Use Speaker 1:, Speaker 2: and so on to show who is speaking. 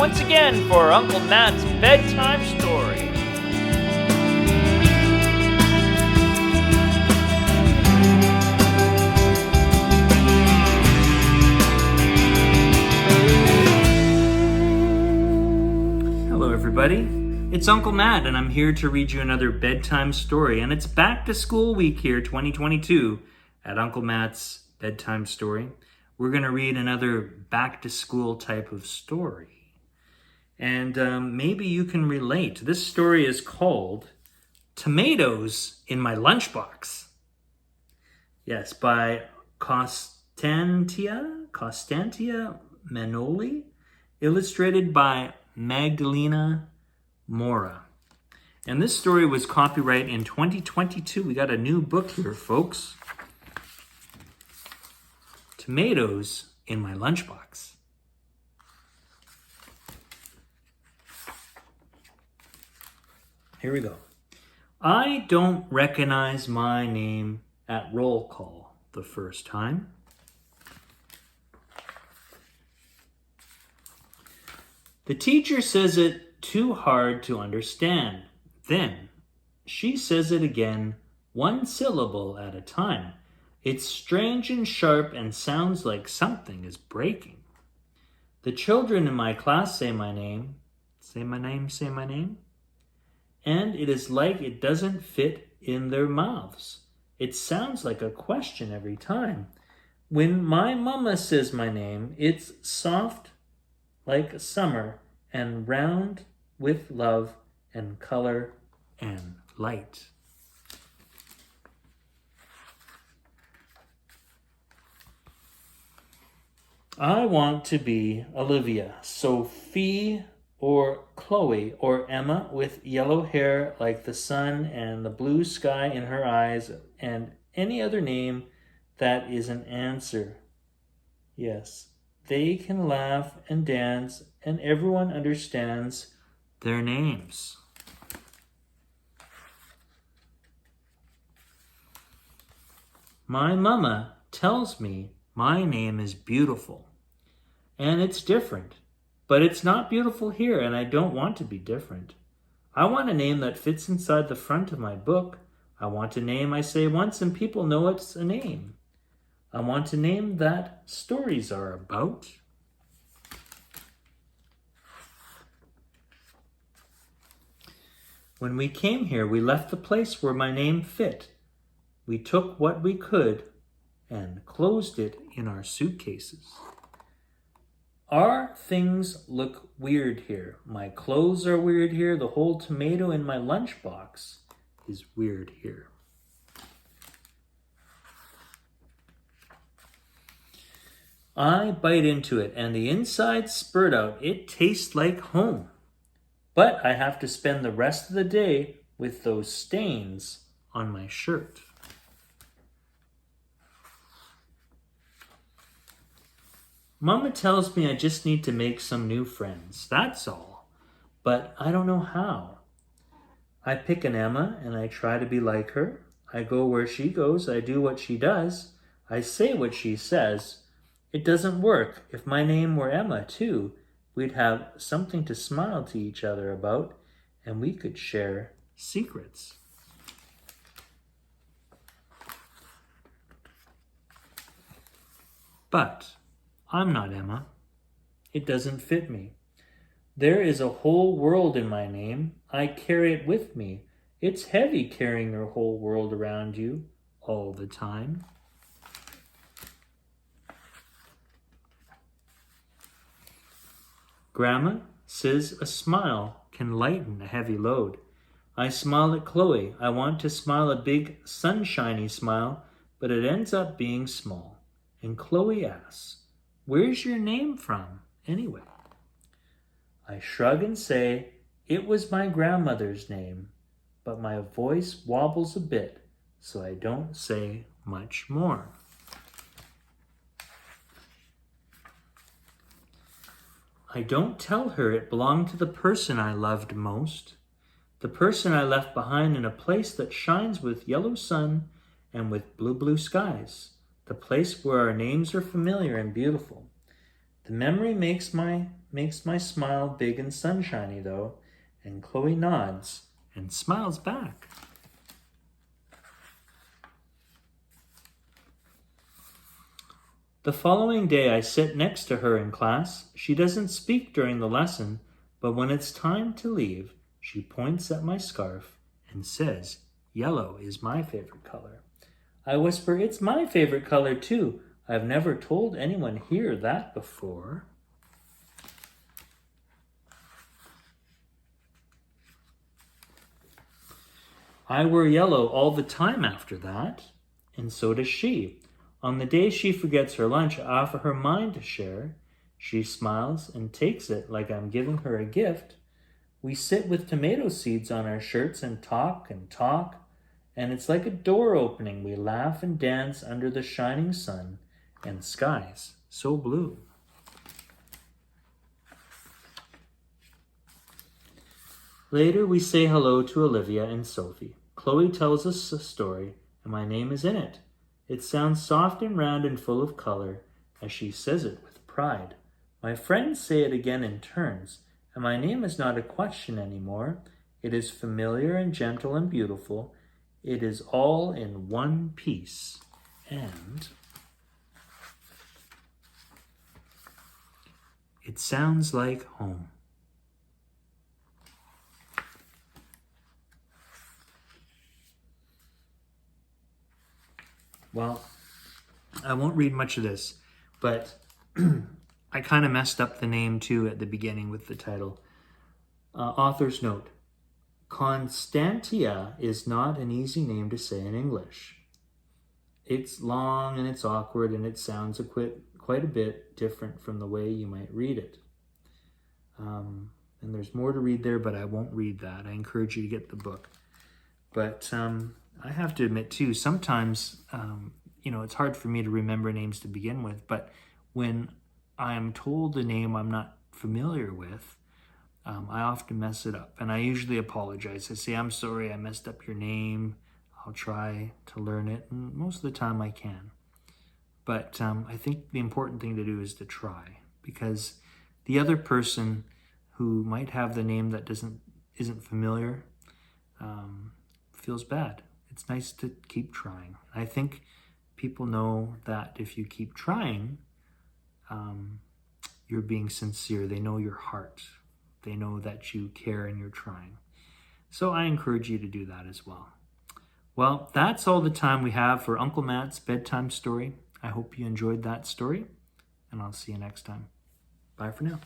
Speaker 1: once again for Uncle Matt's bedtime story. Hello everybody, it's Uncle Matt and I'm here to read you another bedtime story, and it's back to school week here, 2022, at Uncle Matt's bedtime story. We're going to read another back to school type of story. And maybe you can relate. This story is called Tomatoes in My Lunchbox. Yes, by Costantia Manoli, illustrated by Magdalena, Mora. And this story was copyright in 2022. We got a new book here, folks. Tomatoes in My Lunchbox. Here we go. I don't recognize my name at roll call the first time. The teacher says it too hard to understand. Then she says it again, one syllable at a time. It's strange and sharp and sounds like something is breaking. The children in my class say my name. Say my name, say my name. And it is like it doesn't fit in their mouths. It sounds like a question every time. When my mama says my name, it's soft like summer and round with love and color and light. I want to be Olivia, Sophie, or Chloe, or Emma with yellow hair like the sun and the blue sky in her eyes, and any other name that is an answer. Yes, they can laugh and dance, and everyone understands their names. My mama tells me my name is beautiful, and it's different, but it's not beautiful here, and I don't want to be different. I want a name that fits inside the front of my book. I want a name I say once and people know it's a name. I want a name that stories are about. When we came here, we left the place where my name fit. We took what we could and closed it in our suitcases. Our things look weird here. My clothes are weird here. The whole tomato in my lunchbox is weird here. I bite into it and the inside spurt out. It tastes like home. But I have to spend the rest of the day with those stains on my shirt. Mama tells me I just need to make some new friends. That's all. But I don't know how. I pick an Emma and I try to be like her. I go where she goes. I do what she does. I say what she says. It doesn't work. If my name were Emma too, we'd have something to smile to each other about, and we could share secrets. But I'm not Emma. It doesn't fit me. There is a whole world in my name. I carry it with me. It's heavy carrying your whole world around you all the time. Grandma says a smile can lighten a heavy load. I smile at Chloe. I want to smile a big sunshiny smile, but it ends up being small. And Chloe asks, "Where's your name from, anyway?" I shrug and say, "It was my grandmother's name," but my voice wobbles a bit, so I don't say much more. I don't tell her it belonged to the person I loved most, the person I left behind in a place that shines with yellow sun and with blue skies, the place where our names are familiar and beautiful. The memory makes my smile big and sunshiny, though, and Chloe nods and smiles back. The following day, I sit next to her in class. She doesn't speak during the lesson, but when it's time to leave, she points at my scarf and says, "Yellow is my favorite color." I whisper, "It's my favorite color too. I've never told anyone here that before." I wear yellow all the time after that, and so does she. On the day she forgets her lunch, I offer her mine to share. She smiles and takes it like I'm giving her a gift. We sit with tomato seeds on our shirts and talk, and it's like a door opening. We laugh and dance under the shining sun and skies so blue. Later, we say hello to Olivia and Sophie. Chloe tells us a story, and my name is in it. It sounds soft and round and full of color as she says it with pride. My friends say it again in turns, and my name is not a question anymore. It is familiar and gentle and beautiful. It is all in one piece, and it sounds like home. Well, I won't read much of this, but I kind of messed up the name too at the beginning with the title. Author's note: Costantia is not an easy name to say in English. It's long and it's awkward and it sounds quite a bit different from the way you might read it. And there's more to read there, but I won't read that. I encourage you to get the book. But I have to admit too, sometimes, it's hard for me to remember names to begin with, but when I'm told a name I'm not familiar with, I often mess it up, and I usually apologize. I say, "I'm sorry, I messed up your name. I'll try to learn it," and most of the time I can. But I think the important thing to do is to try, because the other person who might have the name that isn't familiar feels bad. It's nice to keep trying. I think people know that if you keep trying, you're being sincere. They know your heart. They know that you care and you're trying. So I encourage you to do that as well. Well, that's all the time we have for Uncle Matt's bedtime story. I hope you enjoyed that story, and I'll see you next time. Bye for now.